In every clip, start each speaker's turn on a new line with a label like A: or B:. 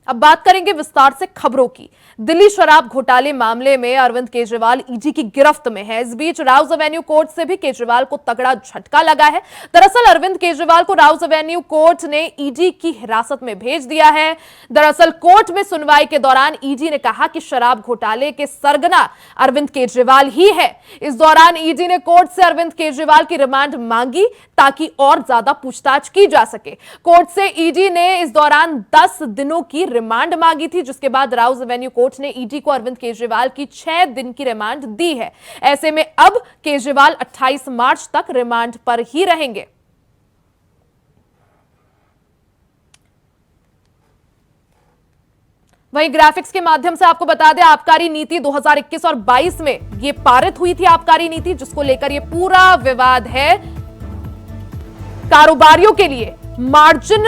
A: अब बात करेंगे विस्तार से खबरों की। दिल्ली शराब घोटाले मामले में अरविंद केजरीवाल ईडी की गिरफ्त में है। इस बीच राउज एवेन्यू कोर्ट से भी केजरीवाल को तगड़ा झटका लगा है। दरअसल अरविंद केजरीवाल को राउज एवेन्यू कोर्ट ने ईडी की हिरासत में भेज दिया है। दरअसल कोर्ट में सुनवाई के दौरान ईडी ने कहा कि शराब घोटाले के सरगना अरविंद केजरीवाल ही है। इस दौरान ईडी ने कोर्ट से अरविंद केजरीवाल की रिमांड मांगी ताकि और ज्यादा पूछताछ की जा सके। कोर्ट से ईडी ने इस दौरान 10 दिनों की रिमांड मांगी थी, जिसके बाद राउज एवेन्यू कोर्ट ने ईडी को अरविंद केजरीवाल की 6 दिन की रिमांड दी है। ऐसे में अब केजरीवाल 28 मार्च तक रिमांड पर ही रहेंगे। वहीं ग्राफिक्स के माध्यम से आपको बता दें, आबकारी नीति 2021 और 22 में ये पारित हुई थी आबकारी नीति, जिसको लेकर ये पूरा विवाद है। कारोबारियों के लिए मार्जिन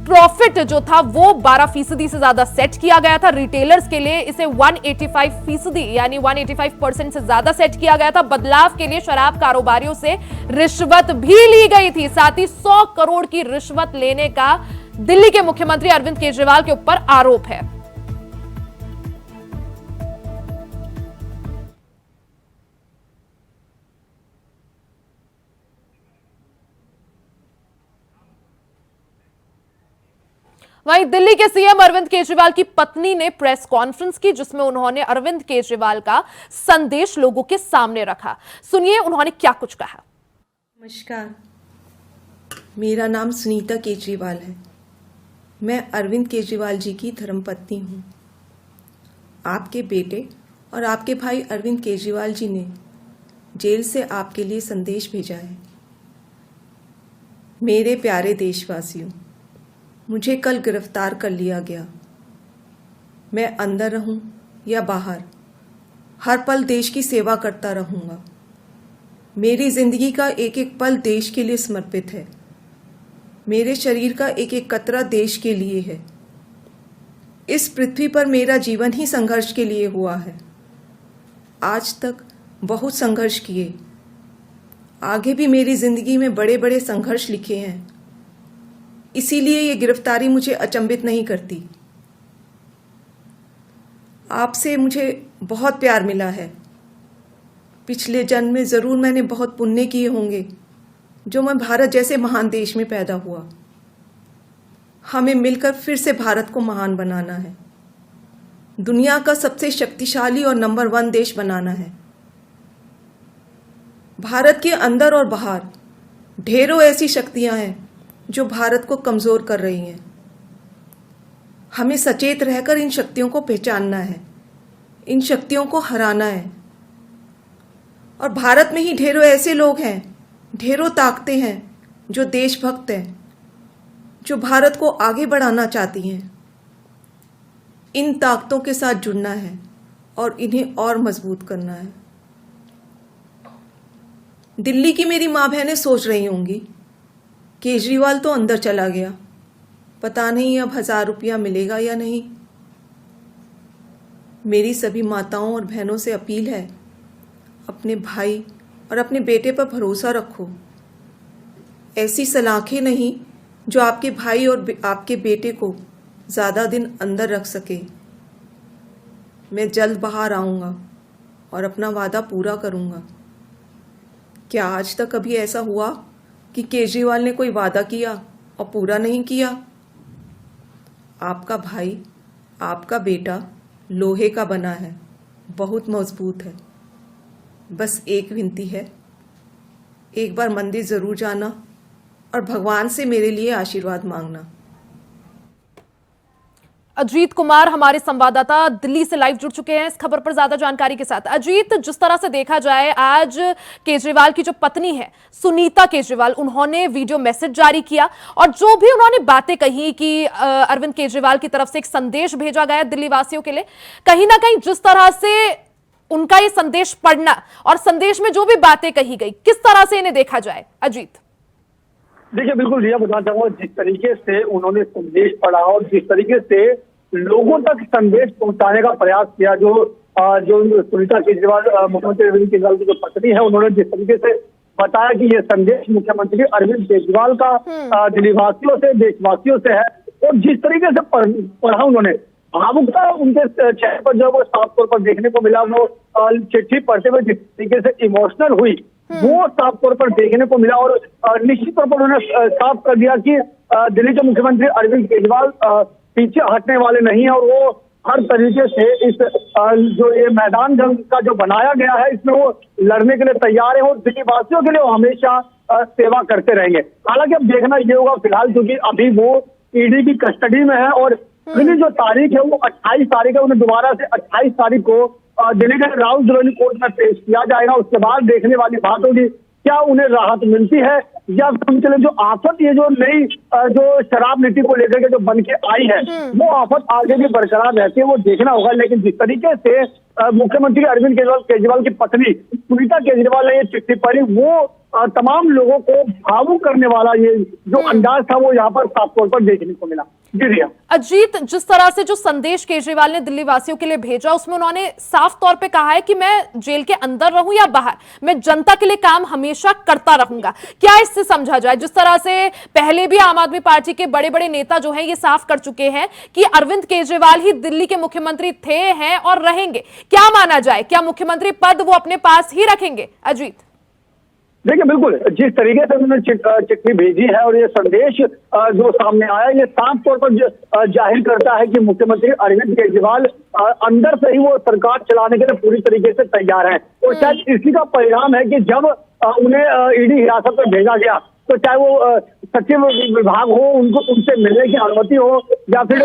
A: प्रॉफिट जो था वो 12% से ज्यादा सेट किया गया था। रिटेलर्स के लिए इसे 185% यानी 185% से ज्यादा सेट किया गया था। बदलाव के लिए शराब कारोबारियों से रिश्वत भी ली गई थी। साथ ही 100 करोड़ की रिश्वत लेने का दिल्ली के मुख्यमंत्री अरविंद केजरीवाल के ऊपर आरोप है। वहीं दिल्ली के सीएम अरविंद केजरीवाल की पत्नी ने प्रेस कॉन्फ्रेंस की, जिसमें उन्होंने अरविंद केजरीवाल का संदेश लोगों के सामने रखा। सुनिए उन्होंने क्या कुछ कहा।
B: नमस्कार, मेरा नाम सुनीता केजरीवाल है। मैं अरविंद केजरीवाल जी की धर्मपत्नी हूँ। आपके बेटे और आपके भाई अरविंद केजरीवाल जी ने जेल से आपके लिए संदेश भेजा है। मेरे प्यारे देशवासियों, मुझे कल गिरफ्तार कर लिया गया। मैं अंदर रहूं या बाहर, हर पल देश की सेवा करता रहूंगा। मेरी जिंदगी का एक एक पल देश के लिए समर्पित है। मेरे शरीर का एक एक कतरा देश के लिए है। इस पृथ्वी पर मेरा जीवन ही संघर्ष के लिए हुआ है। आज तक बहुत संघर्ष किए, आगे भी मेरी जिंदगी में बड़े बड़े संघर्ष लिखे हैं। इसीलिए ये गिरफ्तारी मुझे अचंभित नहीं करती। आपसे मुझे बहुत प्यार मिला है। पिछले जन्म में जरूर मैंने बहुत पुण्य किए होंगे, जो मैं भारत जैसे महान देश में पैदा हुआ। हमें मिलकर फिर से भारत को महान बनाना है, दुनिया का सबसे शक्तिशाली और नंबर 1 देश बनाना है। भारत के अंदर और बाहर ढेरों ऐसी शक्तियां हैं जो भारत को कमजोर कर रही हैं। हमें सचेत रहकर इन शक्तियों को पहचानना है, इन शक्तियों को हराना है। और भारत में ही ढेरों ऐसे लोग हैं, ढेरों ताकतें हैं जो देशभक्त हैं, जो भारत को आगे बढ़ाना चाहती हैं। इन ताकतों के साथ जुड़ना है और इन्हें और मजबूत करना है। दिल्ली की मेरी माँ बहनें सोच रही होंगी, केजरीवाल तो अंदर चला गया, पता नहीं अब 1000 रुपया मिलेगा या नहीं। मेरी सभी माताओं और बहनों से अपील है, अपने भाई और अपने बेटे पर भरोसा रखो। ऐसी सलाखें नहीं जो आपके भाई और आपके बेटे को ज़्यादा दिन अंदर रख सके। मैं जल्द बाहर आऊँगा और अपना वादा पूरा करूँगा। क्या आज तक कभी ऐसा हुआ कि केजरीवाल ने कोई वादा किया और पूरा नहीं किया? आपका भाई, आपका बेटा लोहे का बना है, बहुत मजबूत है। बस एक विनती है, एक बार मंदिर जरूर जाना और भगवान से मेरे लिए आशीर्वाद मांगना।
A: अजीत कुमार हमारे संवाददाता दिल्ली से लाइव जुड़ चुके हैं इस खबर पर ज्यादा जानकारी के साथ। अजीत, जिस तरह से देखा जाए, आज केजरीवाल की जो पत्नी है सुनीता केजरीवाल, उन्होंने वीडियो मैसेज जारी किया और जो भी उन्होंने बातें कही कि अरविंद केजरीवाल की तरफ से एक संदेश भेजा गया दिल्ली वासियों के लिए, कहीं ना कहीं जिस तरह से उनका ये संदेश पढ़ना और संदेश में जो भी बातें कही गई, किस तरह से इन्हें देखा जाए? अजीत
C: देखिए, बिल्कुल रिया, बताना चाहूंगा जिस तरीके से उन्होंने संदेश पढ़ा और जिस तरीके से लोगों तक संदेश पहुंचाने का प्रयास किया, जो सुनीता केजरीवाल, मुख्यमंत्री अरविंद केजरीवाल की जो पत्नी है, उन्होंने जिस तरीके से बताया कि ये संदेश मुख्यमंत्री अरविंद केजरीवाल का दिल्लीवासियों से, देशवासियों से है, और जिस तरीके से पढ़ा उन्होंने, भावुकता उनके चेहरे पर जो वो साफ तौर पर देखने को मिला, वो चिट्ठी पढ़ते हुए जिस तरीके से इमोशनल हुई वो साफ तौर पर देखने को मिला। और निश्चित तौर पर उन्होंने साफ कर दिया कि दिल्ली के मुख्यमंत्री अरविंद केजरीवाल पीछे हटने वाले नहीं है, और वो हर तरीके से इस जो ये मैदान जंग का जो बनाया गया है इसमें वो लड़ने के लिए तैयार है, और दिल्ली वासियों के लिए वो हमेशा सेवा करते रहेंगे। हालांकि अब देखना ये होगा फिलहाल, क्योंकि अभी वो ईडी की कस्टडी में है और अगली जो तारीख है वो 28 तारीख है, उन्हें दोबारा से 28 तारीख को दिल्ली के राउस रेवेन्यू कोर्ट में पेश किया जाएगा। उसके बाद देखने वाली बात होगी क्या उन्हें राहत मिलती है या उनके लिए जो आफत, ये जो नई जो शराब नीति को लेकर के जो बन के आई है वो आफत आगे भी बरकरार रहती है, वो देखना होगा। लेकिन जिस तरीके से मुख्यमंत्री अरविंद केजरीवाल की पत्नी सुनीता केजरीवाल ने ये चिट्ठी पढ़ी, वो तमाम लोगों को भावुक करने वाला ये जो अंदाज था वो यहाँ पर साफ तौर पर देखने को मिला। जी रिया।
A: अजीत, जिस तरह से जो संदेश केजरीवाल ने दिल्ली वासियों के लिए भेजा उसमें उन्होंने साफ तौर पे कहा है कि मैं जेल के अंदर रहूं या बाहर, मैं जनता के लिए काम हमेशा करता रहूंगा। क्या इससे समझा जाए? जिस तरह से पहले भी आम आदमी पार्टी के बड़े बड़े नेता जो हैं ये साफ कर चुके हैं कि अरविंद केजरीवाल ही दिल्ली के मुख्यमंत्री थे, हैं और रहेंगे, क्या माना जाए? क्या मुख्यमंत्री पद वो अपने पास ही रखेंगे? अजीत,
C: देखिए बिल्कुल जिस तरीके से उन्होंने चिट्ठी भेजी है और ये संदेश जो सामने आया, ये साफ तौर पर जाहिर करता है कि मुख्यमंत्री अरविंद केजरीवाल अंदर से ही वो सरकार चलाने के लिए पूरी तरीके से तैयार है। और शायद इसी का परिणाम है कि जब उन्हें ईडी हिरासत में भेजा गया तो चाहे वो सचिव विभाग हो, उनको उनसे मिलने की अनुमति हो या फिर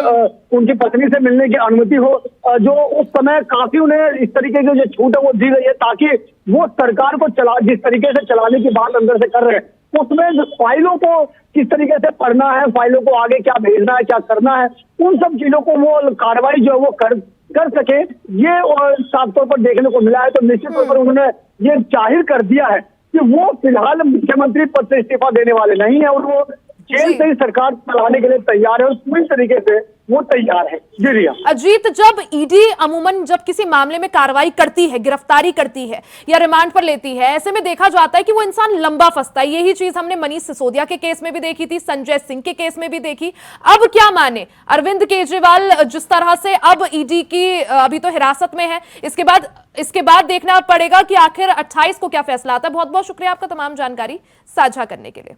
C: उनकी पत्नी से मिलने की अनुमति हो, जो उस समय काफी उन्हें इस तरीके की जो छूट है वो दी गई है ताकि वो सरकार को जिस तरीके से चलाने की बात अंदर से कर रहे हैं उसमें फाइलों को किस तरीके से पढ़ना है, फाइलों को आगे क्या भेजना है, क्या करना है, उन सब चीजों को वो कार्रवाई जो है वो कर सके, ये साफ तौर पर देखने को मिला है। तो निश्चित तौर पर उन्होंने ये जाहिर कर दिया है कि वो फिलहाल मुख्यमंत्री पद से इस्तीफा देने वाले नहीं है और वो जेल से ही सरकार चलाने के लिए तैयार है और पूरी तरीके से वो तैयार है। जी रिया।
A: अजीत, जब ईडी अमूमन जब किसी मामले में कार्रवाई करती है, गिरफ्तारी करती है या रिमांड पर लेती है, ऐसे में देखा जाता है कि वो इंसान लंबा फंसता है। यही चीज हमने मनीष सिसोदिया के केस में भी देखी थी, संजय सिंह के केस में भी देखी। अब क्या माने अरविंद केजरीवाल जिस तरह से अब ईडी की अभी तो हिरासत में है, इसके बाद देखना पड़ेगा कि आखिर 28 को क्या फैसला आता है। बहुत बहुत शुक्रिया आपका तमाम जानकारी साझा करने के लिए।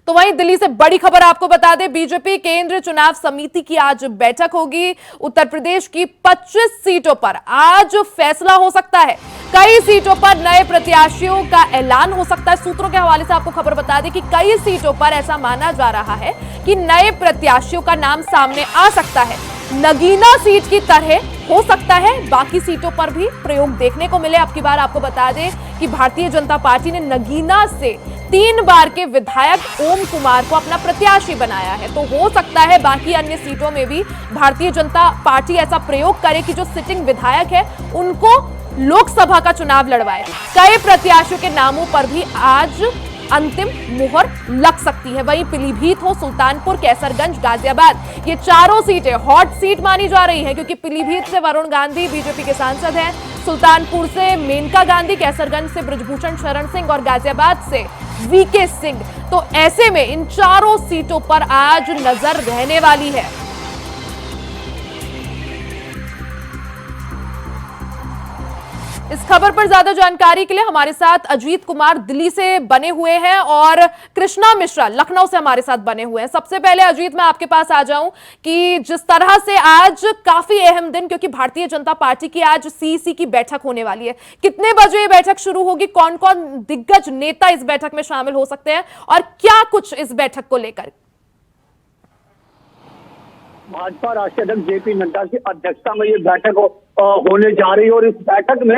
A: तो वहीं दिल्ली से बड़ी खबर आपको बता दें, बीजेपी केंद्रीय चुनाव समिति की आज बैठक होगी। उत्तर प्रदेश की 25 सीटों पर आज फैसला हो सकता है। कई सीटों पर नए प्रत्याशियों का ऐलान हो सकता है। सूत्रों के हवाले से आपको खबर बता दें कि कई सीटों पर ऐसा माना जा रहा है कि नए प्रत्याशियों का नाम सामने आ सकता है। नगीना सीट की तरह हो सकता है बाकी सीटों पर भी प्रयोग देखने को मिले। अब की बार आपको बता दें कि भारतीय जनता पार्टी ने नगीना से 3 बार के विधायक ओम कुमार को अपना प्रत्याशी बनाया है, तो हो सकता है बाकी अन्य सीटों में भी भारतीय जनता पार्टी ऐसा प्रयोग करे कि जो सिटिंग विधायक है उनको लोकसभा का चुनाव लड़वाए। कई प्रत्याशियों के नामों पर भी आज अंतिम मुहर लग सकती है। वहीं पीलीभीत हो, सुल्तानपुर, कैसरगंज, गाजियाबाद, ये चारों सीटें हॉट सीट मानी जा रही हैं क्योंकि पीलीभीत से वरुण गांधी बीजेपी के सांसद हैं, सुल्तानपुर से मेनका गांधी, कैसरगंज से बृजभूषण शरण सिंह और गाजियाबाद से वीके सिंह। तो ऐसे में इन चारों सीटों पर आज नजर रहने वाली है। इस खबर पर ज्यादा जानकारी के लिए हमारे साथ अजीत कुमार दिल्ली से बने हुए हैं और कृष्णा मिश्रा लखनऊ से हमारे साथ बने हुए हैं। सबसे पहले अजीत, मैं आपके पास आ जाऊं कि जिस तरह से आज काफी अहम दिन, क्योंकि भारतीय जनता पार्टी की आज सीईसी की बैठक होने वाली है, कितने बजे ये बैठक शुरू होगी, कौन कौन दिग्गज नेता इस बैठक में शामिल हो सकते हैं और क्या कुछ इस बैठक को लेकर?
C: भाजपा राष्ट्रीय अध्यक्ष जेपी नड्डा की अध्यक्षता में ये बैठक होने जा रही है और इस बैठक में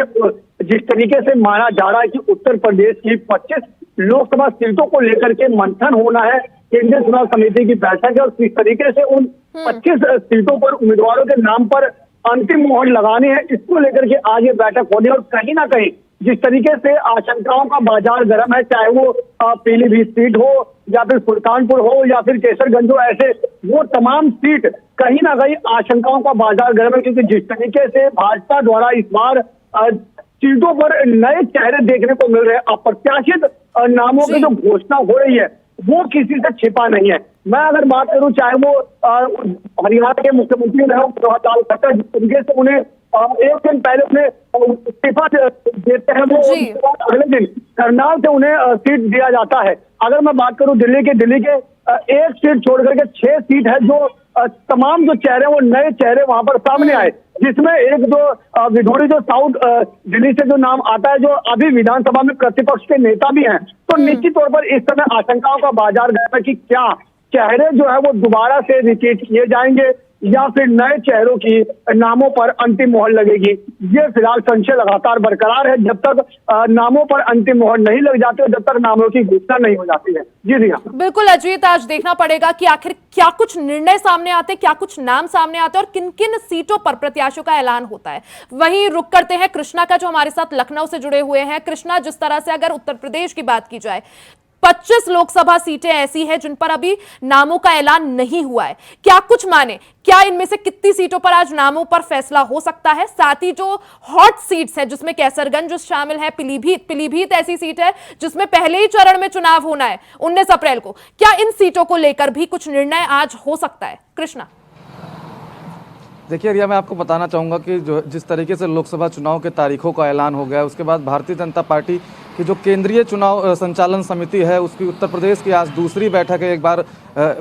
C: जिस तरीके से माना जा रहा है कि उत्तर प्रदेश की 25 लोकसभा सीटों को लेकर के मंथन होना है, केंद्रीय चुनाव समिति की बैठक है और किस तरीके से उन 25 सीटों पर उम्मीदवारों के नाम पर अंतिम मोहर लगानी है, इसको लेकर के आज ये बैठक होनी है। और कहीं ना कहीं जिस तरीके से आशंकाओं का बाजार गर्म है, चाहे वो पीलीभीत सीट हो या फिर सुल्तानपुर हो या फिर केसरगंज हो, ऐसे वो तमाम सीट कहीं ना कहीं आशंकाओं का बाजार गर्म है क्योंकि जिस तरीके से भाजपा द्वारा इस बार सीटों पर नए चेहरे देखने को मिल रहे हैं, अप्रत्याशित नामों की जो घोषणा हो रही है वो किसी से छिपा नहीं है। मैं अगर बात करूं, चाहे वो हरियाणा के मुख्यमंत्री रहे मनोहर लाल खट्टर, जिस तरीके से उन्हें एक दिन पहले उन्हें इस्तीफा देते हैं, वो उसके बाद अगले दिन करनाल से उन्हें सीट दिया जाता है। अगर मैं बात करूं दिल्ली के एक सीट छोड़ करके 6 सीट है, जो तमाम जो चेहरे वो नए चेहरे वहां पर सामने आए, जिसमें एक जो विधोड़ी जो साउथ दिल्ली से जो नाम आता है, जो अभी विधानसभा में प्रतिपक्ष के नेता भी हैं, तो निश्चित तौर पर इस समय आशंकाओं का बाजार गया कि क्या चेहरे जो है वो दोबारा से रिपीट किए जाएंगे या फिर नए चेहरों की नामों पर अंतिम मोहर लगेगी। ये फिलहाल संशय लगातार बरकरार है। जब तक नामों पर अंतिम मोहर नहीं लग जाते, जब तक नामों की घोषणा नहीं हो जाती है। जी रिया।
A: बिल्कुल अजीत, आज देखना पड़ेगा कि आखिर क्या कुछ निर्णय सामने आते, क्या कुछ नाम सामने आते और किन किन सीटों पर प्रत्याशियों का ऐलान होता है। वहीं रुक करते हैं कृष्णा का, जो हमारे साथ लखनऊ से जुड़े हुए हैं। कृष्णा, जिस तरह से अगर उत्तर प्रदेश की बात की जाए, 25 लोकसभा सीटें ऐसी हैं जिन पर अभी नामों का ऐलान नहीं हुआ है, क्या कुछ माने, क्या इनमें से कितनी सीटों पर आज नामों पर फैसला हो सकता है? साथ ही जो हॉट सीट्स है, जिसमें कैसरगंज शामिल है, पीलीभीत ऐसी सीट है जिसमें पहले ही चरण में चुनाव होना है 19 अप्रैल को, क्या इन सीटों को लेकर भी कुछ निर्णय आज हो सकता है? कृष्णा।
D: देखिए रिया, मैं आपको बताना चाहूँगा कि जो जिस तरीके से लोकसभा चुनाव के तारीखों का ऐलान हो गया, उसके बाद भारतीय जनता पार्टी की जो केंद्रीय चुनाव संचालन समिति है, उसकी उत्तर प्रदेश की आज दूसरी बैठक है। एक बार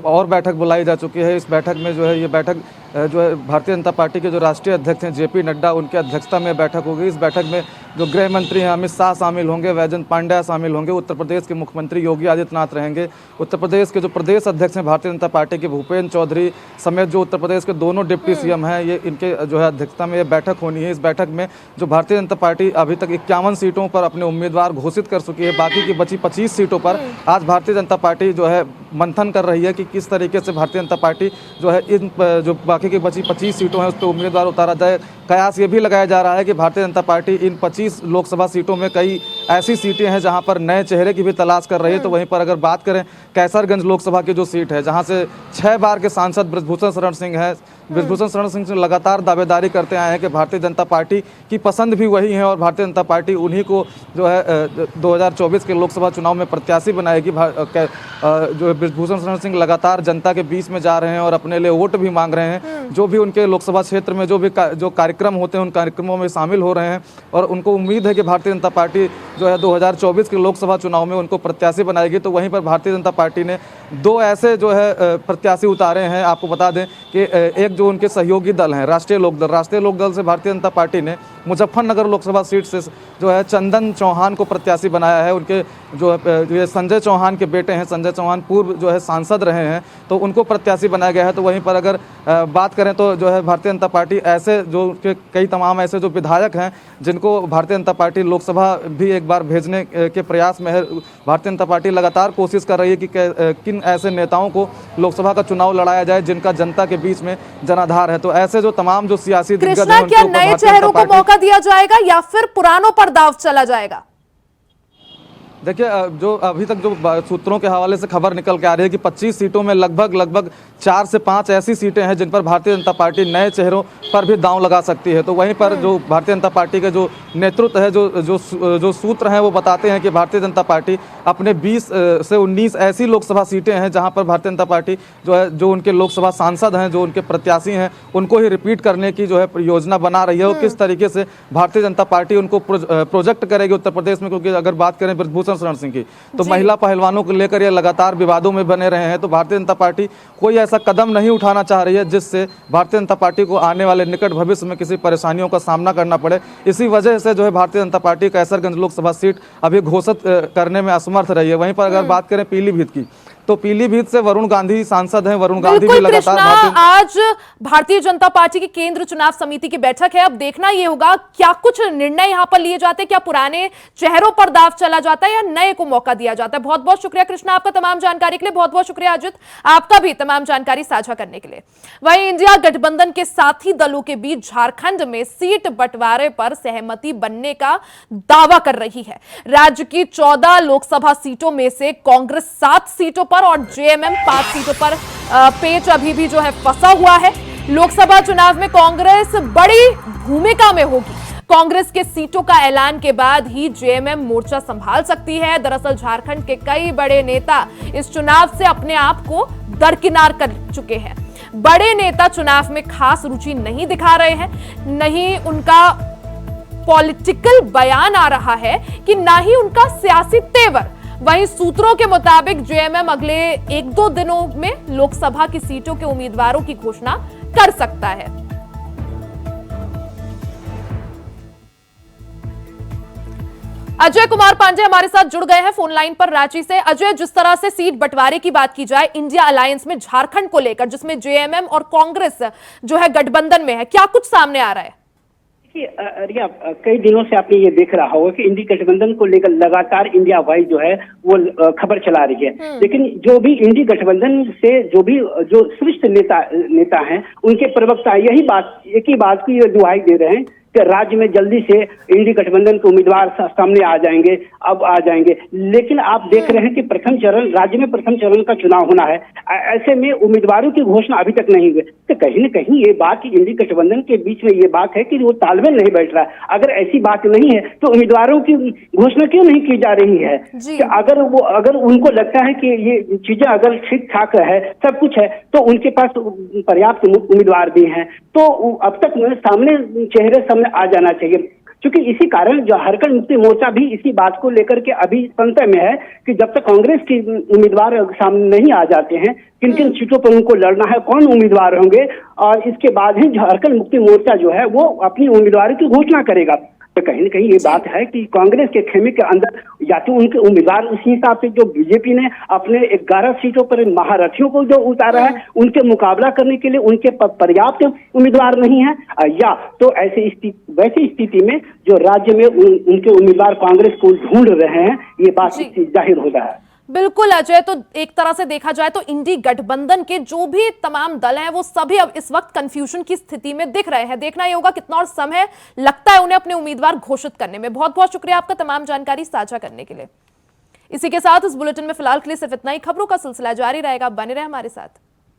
D: और बैठक बुलाई जा चुकी है। इस बैठक में जो है ये बैठक जो है भारतीय जनता पार्टी के जो राष्ट्रीय अध्यक्ष हैं जेपी नड्डा, उनकी अध्यक्षता में बैठक होगी। इस बैठक में जो गृह मंत्री हैं अमित शाह शामिल होंगे, वैजयंत पांड्या शामिल होंगे, उत्तर प्रदेश के मुख्यमंत्री योगी आदित्यनाथ रहेंगे, उत्तर प्रदेश के जो प्रदेश अध्यक्ष हैं भारतीय जनता पार्टी के भूपेंद्र चौधरी समेत जो उत्तर प्रदेश के दोनों डिप्टी सीएम हैं, ये इनके जो है अध्यक्षता में ये बैठक होनी है। इस बैठक में जो भारतीय जनता पार्टी अभी तक 51 सीटों पर अपने उम्मीदवार घोषित कर चुकी है, बाकी की बची 25 सीटों पर आज भारतीय जनता पार्टी जो है मंथन कर रही है कि किस तरीके से भारतीय जनता पार्टी जो है इन जो बाकी की बची 25 सीटों हैं उस पर उम्मीदवार उतारा जाए। कयास ये भी लगाया जा रहा है कि भारतीय जनता पार्टी इन 25 लोकसभा सीटों में कई ऐसी सीटें हैं जहां पर नए चेहरे की भी तलाश कर रही है। तो वहीं पर अगर बात करें कैसरगंज लोकसभा की जो सीट है, जहां से 6 बार के सांसद बृजभूषण शरण सिंह है, बृजभूषण शरण सिंह से लगातार दावेदारी करते आए हैं कि भारतीय जनता पार्टी की पसंद भी वही है और भारतीय जनता पार्टी उन्हीं को जो है 2024 के लोकसभा चुनाव में प्रत्याशी बनाएगी। जो बृजभूषण शरण सिंह लगातार जनता के बीच में जा रहे हैं और अपने लिए वोट भी मांग रहे हैं। जो भी उनके लोकसभा क्षेत्र में जो कार्यक्रम होते हैं उन कार्यक्रमों में शामिल हो रहे हैं और उनको उम्मीद है कि भारतीय जनता पार्टी जो है 2024 के लोकसभा चुनाव में उनको प्रत्याशी बनाएगी। तो वहीं पर भारतीय जनता पार्टी ने 2 ऐसे जो है प्रत्याशी उतारे हैं। आपको बता दें कि एक जो उनके सहयोगी दल हैं राष्ट्रीय लोकदल से भारतीय जनता पार्टी ने मुजफ्फरनगर लोकसभा सीट से जो है चंदन चौहान को प्रत्याशी बनाया है। उनके जो है संजय चौहान के बेटे हैं, संजय चौहान पूर्व जो है सांसद रहे हैं, तो उनको प्रत्याशी बनाया गया है। तो वहीं पर अगर बात करें तो जो है भारतीय जनता पार्टी ऐसे जो कई तमाम ऐसे जो विधायक हैं जिनको भारतीय जनता पार्टी लोकसभा भी एक बार भेजने के प्रयास में है। भारतीय जनता पार्टी लगातार कोशिश कर रही है कि किन ऐसे नेताओं को लोकसभा का चुनाव लड़ाया जाए जिनका जनता के बीच में जनाधार है। तो ऐसे जो तमाम जो सियासी दिग्गज हैं,
A: क्या नए चेहरों को मौका दिया जाएगा या फिर पुरानों पर दांव चला जाएगा?
D: देखिए, जो अभी तक जो सूत्रों के हवाले से खबर निकल के आ रही है कि 25 सीटों में लगभग 4 से 5 ऐसी सीटें हैं जिन पर भारतीय जनता पार्टी नए चेहरों पर भी दांव लगा सकती है। तो वहीं पर जो भारतीय जनता पार्टी के जो नेतृत्व है, जो सूत्र हैं, वो बताते हैं कि भारतीय जनता पार्टी अपने 20 से 19 ऐसी लोकसभा सीटें हैं जहां पर भारतीय जनता पार्टी जो उनके लोकसभा सांसद हैं, जो उनके प्रत्याशी हैं, उनको ही रिपीट करने की जो है योजना बना रही है। और किस तरीके से भारतीय जनता पार्टी उनको प्रोजेक्ट करेगी उत्तर प्रदेश में, क्योंकि अगर बात करें बृजभूषण शरण सिंह की, तो महिला पहलवानों को लेकर ये लगातार विवादों में बने रहे हैं। तो भारतीय जनता पार्टी कोई ऐसा कदम नहीं उठाना चाह रही है जिससे भारतीय जनता पार्टी को आने वाले निकट भविष्य में किसी परेशानियों का सामना करना पड़े। इसी वजह से जो है भारतीय जनता पार्टी कैसरगंज लोकसभा सीट अभी घोषित करने में असमर्थ रही है। वहीं पर अगर बात करें पीलीभीत की, तो पीलीभीत से वरुण गांधी सांसद हैं। वरुण गांधी भी लगातार
A: आज भारतीय जनता पार्टी की केंद्र चुनाव समिति की बैठक है। अब देखना यह होगा क्या कुछ निर्णय यहां पर लिए जाते हैं, क्या पुराने चेहरों पर दांव चला जाता है या नए को मौका दिया जाता है। बहुत बहुत शुक्रिया कृष्णा आपका तमाम जानकारी के लिए। बहुत बहुत शुक्रिया अजित आपका भी तमाम जानकारी साझा करने के लिए। वहीं इंडिया गठबंधन के साथी दलों के बीच झारखंड में सीट बंटवारे पर सहमति बनने का दावा कर रही है। राज्य की 14 लोकसभा सीटों में से कांग्रेस 7 सीटों और जेएमएम 5 सीटों पर पेच अभी भी जो है फंसा हुआ है। लोकसभा चुनाव में कांग्रेस बड़ी भूमिका में होगी। कांग्रेस के सीटों का ऐलान के बाद ही जेएमएम मोर्चा संभाल सकती है। दरअसल झारखंड के कई बड़े नेता इस चुनाव से अपने आप को दरकिनार कर चुके हैं। बड़े नेता चुनाव में खास रुचि नहीं दिखा रहे हैं, नहीं उनका पॉलिटिकल बयान आ रहा है कि ना ही उनका सियासी तेवर। वहीं सूत्रों के मुताबिक जेएमएम अगले 1-2 दिनों में लोकसभा की सीटों के उम्मीदवारों की घोषणा कर सकता है। अजय कुमार पांडे हमारे साथ जुड़ गए हैं फोन लाइन पर रांची से। अजय, जिस तरह से सीट बंटवारे की बात की जाए इंडिया अलायंस में झारखंड को लेकर, जिसमें जेएमएम और कांग्रेस जो है गठबंधन में है, क्या कुछ सामने आ रहा है?
E: रिया, कई दिनों से आपने ये देख रहा होगा कि इंडी गठबंधन को लेकर लगातार इंडिया वाई जो है वो खबर चला रही है। लेकिन जो भी इंडी गठबंधन से जो शीर्ष नेता हैं, उनके प्रवक्ता एक ही बात की दुहाई दे रहे हैं कि राज्य में जल्दी से इंडी गठबंधन के उम्मीदवार सामने आ जाएंगे, अब आ जाएंगे। लेकिन आप देख रहे हैं कि राज्य में प्रथम चरण का चुनाव होना है। ऐसे में उम्मीदवारों की घोषणा अभी तक नहीं हुई। तो कहीं न कहीं ये बात कि इंडी गठबंधन के बीच में ये बात है कि वो तालमेल नहीं बैठ रहा है। अगर ऐसी बात नहीं है तो उम्मीदवारों की घोषणा क्यों नहीं की जा रही है? अगर उनको लगता है कि ये चीजें अगर ठीक ठाक है, सब कुछ है, तो उनके पास पर्याप्त उम्मीदवार भी हैं, तो अब तक सामने चेहरे आ जाना चाहिए। क्योंकि इसी कारण झारखंड मुक्ति मोर्चा भी इसी बात को लेकर के अभी संशय में है कि जब तक कांग्रेस के उम्मीदवार सामने नहीं आ जाते हैं, किन किन सीटों पर उनको लड़ना है, कौन उम्मीदवार होंगे, और इसके बाद ही झारखंड मुक्ति मोर्चा जो है वो अपनी उम्मीदवार की घोषणा करेगा। तो कहीं न कहीं ये बात है कि कांग्रेस के खेमे के अंदर या तो उनके उम्मीदवार उसी हिसाब से जो बीजेपी ने अपने 11 सीटों पर महारथियों को जो उतारा है, उनके मुकाबला करने के लिए उनके पर्याप्त उम्मीदवार नहीं है, या तो वैसी स्थिति में जो राज्य में उनके उम्मीदवार कांग्रेस को ढूंढ रहे हैं, ये बात जाहिर हो रहा है।
A: बिल्कुल अजय, तो एक तरह से देखा जाए तो इंडी गठबंधन के जो भी तमाम दल हैं वो सभी अब इस वक्त कंफ्यूजन की स्थिति में दिख रहे हैं। देखना ये होगा कितना और समय लगता है उन्हें अपने उम्मीदवार घोषित करने में। बहुत बहुत शुक्रिया आपका तमाम जानकारी साझा करने के लिए। इसी के साथ इस बुलेटिन में फिलहाल के लिए सिर्फ इतना ही। खबरों का सिलसिला जारी रहेगा, बने रहे हमारे साथ।